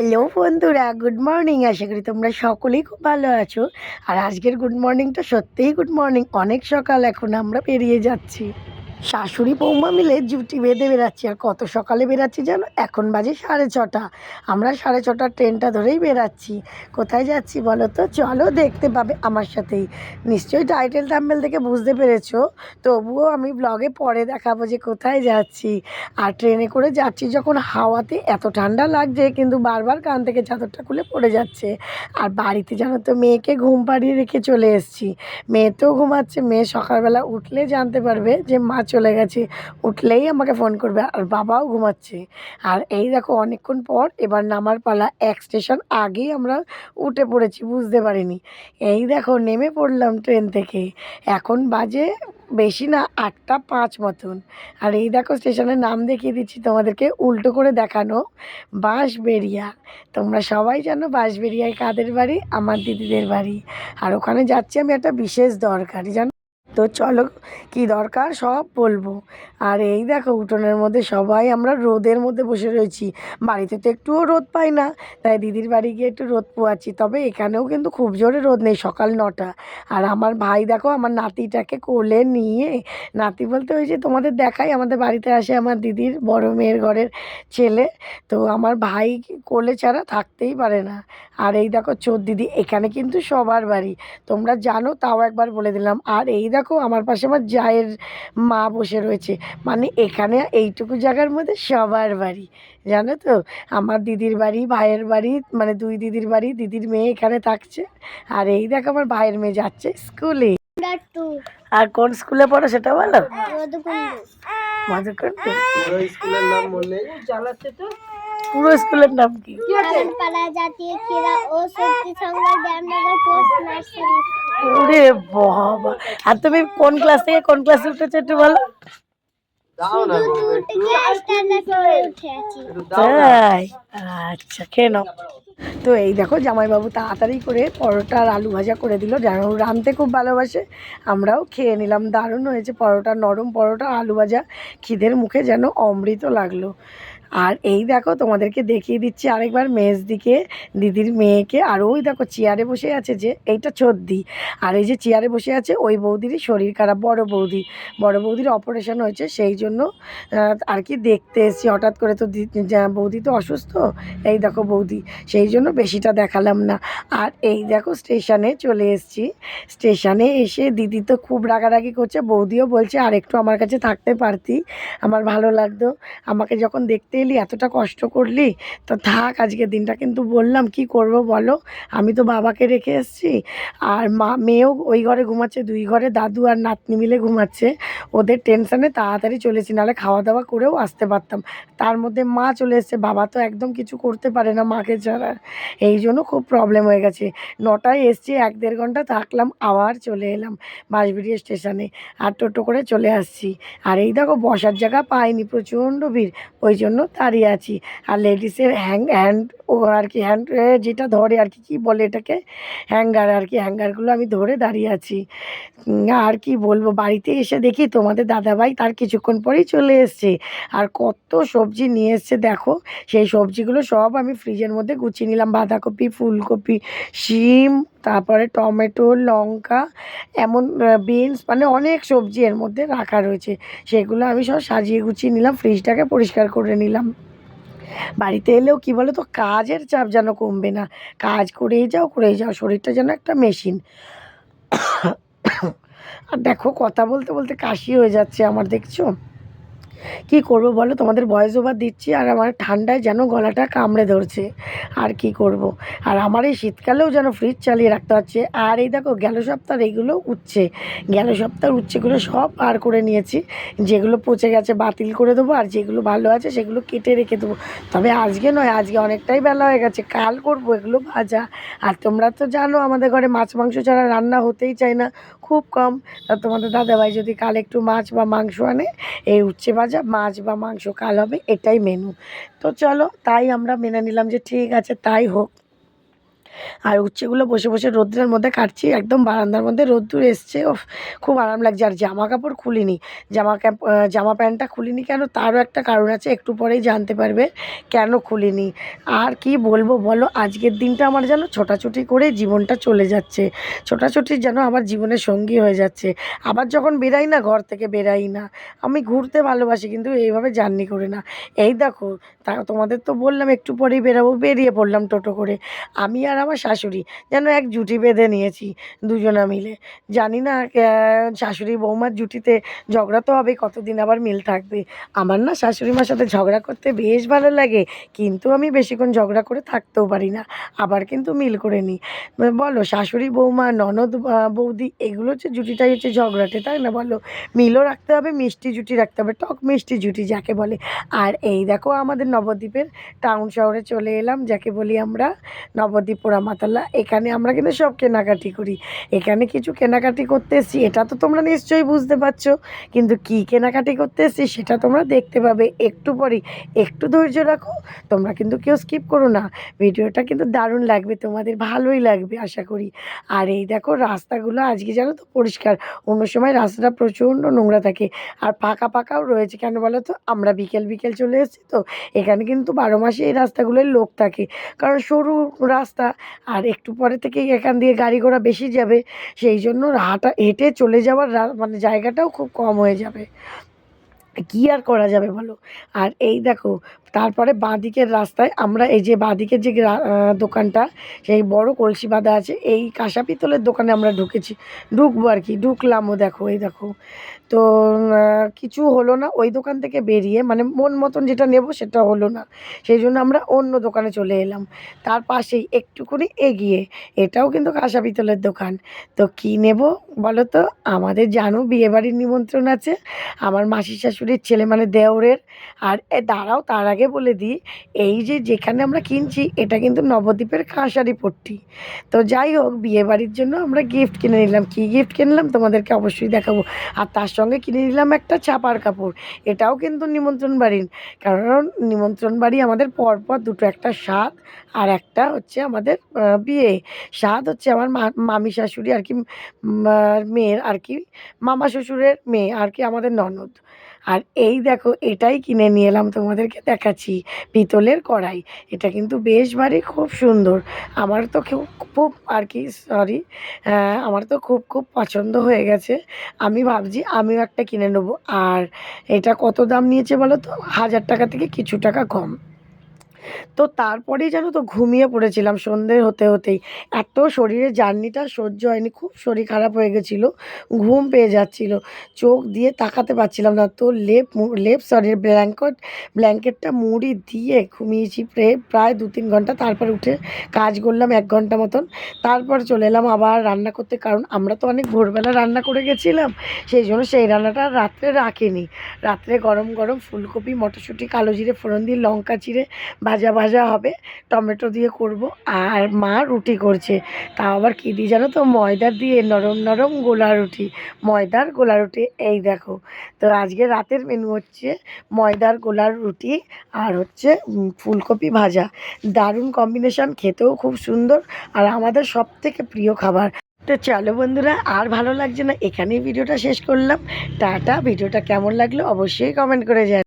Hello বন্ধুরা, good morning. আশা করি তোমরা সকলেই খুব ভালো আছো। আর আজকের গুড মর্নিংটা সত্যিই গুড মর্নিং। অনেক সকাল, এখন আমরা বেরিয়ে যাচ্ছি। শাশুড়ি বৌমা মিলে জুটি বেঁধে বেরাচ্ছি। আর কত সকালে বেরাচ্ছি জানো? এখন বাজে 6:30। আমরা 6:30 ট্রেনটা ধরেই বেরাচ্ছি। কোথায় যাচ্ছি বলো তো? চলো, দেখতে পাবে আমার সাথেই। নিশ্চয়ই টাইটেল থাম্বনেল থেকে বুঝতে পেরেছো। তবুও আমি ব্লগে পরে দেখাবো যে কোথায় যাচ্ছি। আর ট্রেনে করে যাচ্ছি যখন, হাওয়াতে এত ঠান্ডা লাগছে, কিন্তু বারবার কান থেকে চাদরটা খুলে পড়ে যাচ্ছে। আর বাড়িতে জানো তো, মেয়েকে ঘুম পাড়িয়ে রেখে চলে এসেছি। মেয়ে তো ঘুমাচ্ছে। মেয়ে সকালবেলা উঠলে জানতে পারবে যে মা চলে গেছে। উঠলেই আমাকে ফোন করবে। আর বাবাও ঘুমাচ্ছে। আর এই দেখো, অনেকক্ষণ পর এবার নামার পালা। এক স্টেশন আগেই আমরা উঠে পড়েছি, বুঝতে পারিনি। এই দেখো, নেমে পড়লাম ট্রেন থেকে। এখন বাজে বেশি না, 8:05 মতন। আর এই দেখো, স্টেশনের নাম দেখিয়ে দিচ্ছি তোমাদেরকে, উল্টো করে দেখানো, বাঁশবেড়িয়া। তোমরা সবাই জানো বাঁশবেড়িয়ায় কাদের বাড়ি? আমার দিদিদের বাড়ি। আর ওখানে যাচ্ছি আমি একটা বিশেষ দরকারি, জানো তো। চলো, কি দরকার সব বলবো। আর এই দেখো, উঠোনের মধ্যে সবাই আমরা রোদের মধ্যে বসে রয়েছি। বাড়িতে তো একটুও রোদ পাই না, তাই দিদির বাড়ি গিয়ে একটু রোদ পোয়াচ্ছি। তবে এখানেও কিন্তু খুব জোরে রোদ নেই, সকাল 9টা। আর আমার ভাই দেখো, আমার নাতিটাকে কোলে নিয়ে, নাতি বলতে ওই যে তোমাদের দেখাই, আমাদের বাড়িতে আসে আমার দিদির বড় মেয়ের ঘরের ছেলে। তো আমার ভাই কোলে ছাড়া থাকতেই পারে না। আর এই দেখো, চোর দিদি এখানে কিন্তু সবার বাড়ি, তোমরা জানো, তাও একবার বলে দিলাম। আর এই দেখো, আমার পাশে আমার জায়ের মা বসে রয়েছে। মানে এখানে এইটুকু জায়গার মধ্যে সবার বাড়ি, জানো তো। আমার দিদির বাড়ি, ভাইয়ের বাড়ি, মানে দুই দিদির বাড়ি, দিদির মেয়ে এখানে থাকছে। আর এই দেখো, আমার ভাইয়ের মেয়ে যাচ্ছে স্কুলে। আর কোন স্কুলে পড়ো সেটা বলো। মধুকুণ্ড। পুরো স্কুলের নাম কি? ওরে বাবা! আর তুমি কোন ক্লাস থেকে কোন ক্লাসে উঠেছো একটু বলো। তাই? আচ্ছা, খেয়ে নাও। তো এই দেখো, জামাইবাবু তাড়াতাড়ি করে পরোটা আর আলু ভাজা করে দিল। যেন রাঁধতে খুব ভালোবাসে, আমরাও খেয়ে নিলাম। দারুণ হয়েছে পরোটা, নরম পরোটা, আলু ভাজা। খিদের মুখে যেন অমৃত লাগলো। আর এই দেখো, তোমাদেরকে দেখিয়ে দিচ্ছি আরেকবার মেজদিকে, দিদির মেয়েকে। আর ওই দেখো, চেয়ারে বসে আছে যে, এইটা ছোদ্দি। আর এই যে চেয়ারে বসে আছে, ওই বৌদিরই শরীর খারাপ। বড় বৌদির অপারেশন হয়েছে, সেই জন্য আর কি দেখতে এসেছি হঠাৎ করে। তো বৌদি তো অসুস্থ। এই দেখো বৌদি, সেই জন্য বেশিটা দেখালাম না। আর এই দেখো, স্টেশনে চলে এসেছি। স্টেশনে এসে দিদি তো খুব রাগারাগি করছে, বৌদিও বলছে আর একটু আমার কাছে থাকতে পারতি, আমার ভালো লাগতো। আমাকে যখন দেখতে এলি, এতটা কষ্ট করলি, তো থাক আজকের দিনটা। কিন্তু বললাম কি করব বলো, আমি তো বাবাকে রেখে এসেছি। আর মেয়েও ওই ঘরে ঘুমাচ্ছে, দুই ঘরে দাদু আর নাতনি মিলে ঘুমাচ্ছে। ওদের টেনশানে তাড়াতাড়ি চলেছি, নাহলে খাওয়া দাওয়া করেও আসতে পারতাম। তার মধ্যে মা চলে এসছে, বাবা তো একদম কিছু করতে পারে না মাকে ছাড়া। এই জন্য খুব প্রবলেম হয়ে গেছে। 9টায় এসছি, 1-1.5 ঘন্টা থাকলাম, আবার চলে এলাম বাঁশবেড়িয়া স্টেশনে। আর টোটো করে চলে আসছি। আর এই দেখো, বসার জায়গা পাইনি, প্রচণ্ড ভিড়, ওই জন্য দাঁড়িয়ে আছি। আর লেডিসের হ্যান্ড ও আর কি, হ্যান্ড যেটা ধরে আর কি, কী বলে এটাকে, হ্যাঙ্গার আর কি, হ্যাঙ্গারগুলো আমি ধরে দাঁড়িয়ে আছি। আর কি বলবো, বাড়িতে এসে দেখি তোমাদের দাদাভাই তার কিছুক্ষণ পরেই চলে এসছে। আর কত সবজি নিয়ে এসছে দেখো। সেই সবজিগুলো সব আমি ফ্রিজের মধ্যে গুছিয়ে নিলাম। বাঁধাকপি, ফুলকপি, শিম, তারপরে টমেটো, লঙ্কা, এমন বিনস, মানে অনেক সবজি এর মধ্যে রাখা রয়েছে। সেগুলো আমি সব সাজিয়ে গুছিয়ে নিলাম, ফ্রিজটাকে পরিষ্কার করে নিলাম। বাড়িতে এলেও কি বলো তো, কাজের চাপ যেন কমবে না। কাজ করেই যাও, শরীরটা যেন একটা মেশিন। আর দেখো, কথা বলতে বলতে কাশি হয়ে যাচ্ছে আমার, দেখছো। কি করব বলো, তোমাদের ভয়েস ওভার দিচ্ছি আর আমার ঠান্ডায় যেন গলাটা কামড়ে ধরছে। আর কি করব। আর আমার এই শীতকালেও যেন ফ্রিজ চালিয়ে রাখতে হচ্ছে। আর এই দেখো, গেল সপ্তাহের এইগুলো উচ্ছে, গেল সপ্তাহের উচ্ছেগুলো সব বার করে নিয়েছি। যেগুলো পচে গেছে বাতিল করে দেবো, আর যেগুলো ভালো আছে সেগুলো কেটে রেখে দেবো। তবে আজকে নয়, আজকে অনেকটাই বেলা হয়ে গেছে, কাল করবো এগুলো ভাজা। আর তোমরা তো জানো, আমাদের ঘরে মাছ মাংস ছাড়া রান্না হতেই চায় না, খুব কম। তা তোমাদের দাদাভাই যদি কাল একটু মাছ বা মাংস আনে, এই উচ্ছে ভাজা, মাছ বা মাংস কাল হবে, এটাই মেনু। তো চলো, তাই আমরা মেনে নিলাম যে ঠিক আছে, তাই হোক। আর উচ্ছেগুলো বসে বসে রোদ্রের মধ্যে কাটছি, একদম বারান্দার মধ্যে রোদ্দুর এসছে। ওফ, খুব আরাম লাগছে। আর জামা কাপড় খুলিনি, জামা প্যান্টটা খুলিনি কেন, তারও একটা কারণ আছে, একটু পরেই জানতে পারবে কেন খুলিনি। আর কি বলবো বলো, আজকের দিনটা আমার যেন ছোটাছুটি করে জীবনটা চলে যাচ্ছে, ছোটাছুটি যেন আমার জীবনের সঙ্গী হয়ে যাচ্ছে। আবার যখন বেরাই না, ঘর থেকে বেরাই না। আমি ঘুরতে ভালোবাসি কিন্তু এইভাবে জার্নি করে না। এই দেখো, তোমাদের তো বললাম একটু পরেই বেরাবো, বেরিয়ে পড়লাম টোটো করে। আমি আর আমার শাশুড়ি যেন এক জুটি বেঁধে নিয়েছি দুজনা মিলে। জানি না শাশুড়ি বৌমার জুটিতে ঝগড়া তো হবে, কতদিন আবার মিল থাকবে। আমার না শাশুড়ি মার সাথে ঝগড়া করতে বেশ ভালো লাগে, কিন্তু আমি বেশিক্ষণ ঝগড়া করে থাকতেও পারি না, আবার কিন্তু মিল করে নিই। বলো, শাশুড়ি বৌমা ননদ বৌদি এগুলো হচ্ছে জুটিটাই হচ্ছে ঝগড়াটে, তাই না বলো? মিলও রাখতে হবে, মিষ্টি জুটি রাখতে হবে, টক মিষ্টি জুটি যাকে বলে। আর এই দেখো আমাদের নবদ্বীপের টাউন শহরে চলে এলাম, যাকে বলি আমরা নবদ্বীপ পোড়ামাতলা। এখানে আমরা কিন্তু সব কেনাকাটি করি। এখানে কিছু কেনাকাটি করতে এসেছি, এটা তো তোমরা নিশ্চয়ই বুঝতে পারছো, কিন্তু কি কেনাকাটি করতে এসেছি সেটা তোমরা দেখতে পাবে একটু পরেই। একটু ধৈর্য রাখো, তোমরা কিন্তু কেউ স্কিপ করো না। ভিডিওটা কিন্তু দারুণ লাগবে, তোমাদের ভালোই লাগবে আশা করি। আর এই দেখো রাস্তাগুলো আজকে জানো তো পরিষ্কার, অন্য সময় রাস্তাটা প্রচণ্ড নোংরা থাকে। আর ফাঁকা ফাঁকাও রয়েছে, কেন বলো তো, আমরা বিকেল বিকেল চলে এসেছি তো। এখানে কিন্তু 12 মাসে এই রাস্তাগুলোয় লোক থাকে, কারণ সরু রাস্তা, আর একটু পরে থেকেই এখান দিয়ে গাড়ি ঘোড়া বেশি যাবে, সেই জন্য হেঁটে চলে যাওয়ার মানে জায়গাটাও খুব কম হয়ে যাবে। কী আর করা যাবে বলো। আর এই দেখো, তারপরে বাঁদিকের রাস্তায় আমরা এই যে বাঁদিকের যে দোকানটা, সেই বড় কলসি বাঁধা আছে, এই কাঁসা পিতলের দোকানে আমরা ঢুকবো আর কি, ঢুকলামও। দেখো এই দেখো, তো কিছু হলো না ওই দোকান থেকে বেরিয়ে, মানে মন মতন যেটা নেব সেটা হলো না, সেই জন্য আমরা অন্য দোকানে চলে এলাম। তার পাশেই একটুখানি এগিয়ে, এটাও কিন্তু কাঁসা পিতলের দোকান। তো কী নেব বলো তো, আমাদের জানো বিয়েবাড়ির নিমন্ত্রণ আছে আমার মাসির শাশুড়ির ছেলে, মানে দেওরের। আর দাঁড়াও, তার আগে বলে দিই, এই যে যেখানে আমরা কিনছি এটা কিন্তু নবদ্বীপের কাঁসারি পট্টি। তো যাই হোক, বিয়েবাড়ির জন্য আমরা গিফট কিনে নিলাম। কী গিফট কিনলাম তোমাদেরকে অবশ্যই দেখাবো। আর তার সঙ্গে কিনে নিলাম একটা ছাপার কাপড়, এটাও কিন্তু নিমন্ত্রণ বাড়ির, কারণ নিমন্ত্রণ বাড়ি আমাদের পরপর দুটো, একটা স্বাদ আর একটা হচ্ছে আমাদের বিয়ে। স্বাদ হচ্ছে আমার মামি শাশুড়ি আর কি, মেয়ের আর কি, মামা শ্বশুরের মেয়ে আর কি, আমাদের ননদ। আর এই দেখো, এটাই কিনে নিয়ে এলাম, তোমাদেরকে দেখাচ্ছি, পিতলের কড়াই। এটা কিন্তু বেশ ভারী, খুব সুন্দর। আমার তো খুব খুব আর কি, সরি, আমার তো খুব খুব পছন্দ হয়ে গেছে। আমি ভাবছি আমিও একটা কিনে নেবো। আর এটা কত দাম নিয়েছে বলো তো, 1000 টাকা থেকে কিছু টাকা কম। তো তারপরেই জানো তো ঘুমিয়ে পড়েছিলাম সন্ধে হতে হতেই। এত শরীরে জার্নিটা সহ্য হয়নি, খুব শরীর খারাপ হয়ে গেছিলো, ঘুম পেয়ে যাচ্ছিলো, চোখ দিয়ে তাকাতে পারছিলাম না। তো সরি, ব্ল্যাঙ্কেটটা মুড়ি দিয়ে ঘুমিয়েছি প্রায় 2-3 ঘন্টা। তারপর উঠে কাজ করলাম 1 ঘন্টা মতন, তারপর চলে এলাম আবার রান্না করতে, কারণ আমরা তো অনেক ভোরবেলা রান্না করে গেছিলাম, সেই জন্য সেই রান্নাটা আর রাত্রে রাখিনি। রাত্রে গরম গরম ফুলকপি মটরশুঁটি কালো জিরে ফোড়ন দিয়ে লঙ্কা চিড়ে ভাজা ভাজা হবে, টমেটো দিয়ে করব। আর মা রুটি করছে, তাও আবার কী দিয়ে জানো তো, ময়দা দিয়ে নরম নরম গোলা রুটি, ময়দার গোলা রুটি। এই দেখো, তো আজকে রাতের মেনু হচ্ছে ময়দার গোলার রুটি আর হচ্ছে ফুলকপি ভাজা। দারুণ কম্বিনেশান, খেতেও খুব সুন্দর, আর আমাদের সবথেকে প্রিয় খাবার। তো চলো বন্ধুরা, আর ভালো লাগছে না, এখানেই ভিডিওটা শেষ করলাম। টাটা। ভিডিওটা কেমন লাগলো অবশ্যই কমেন্ট করে জানাও।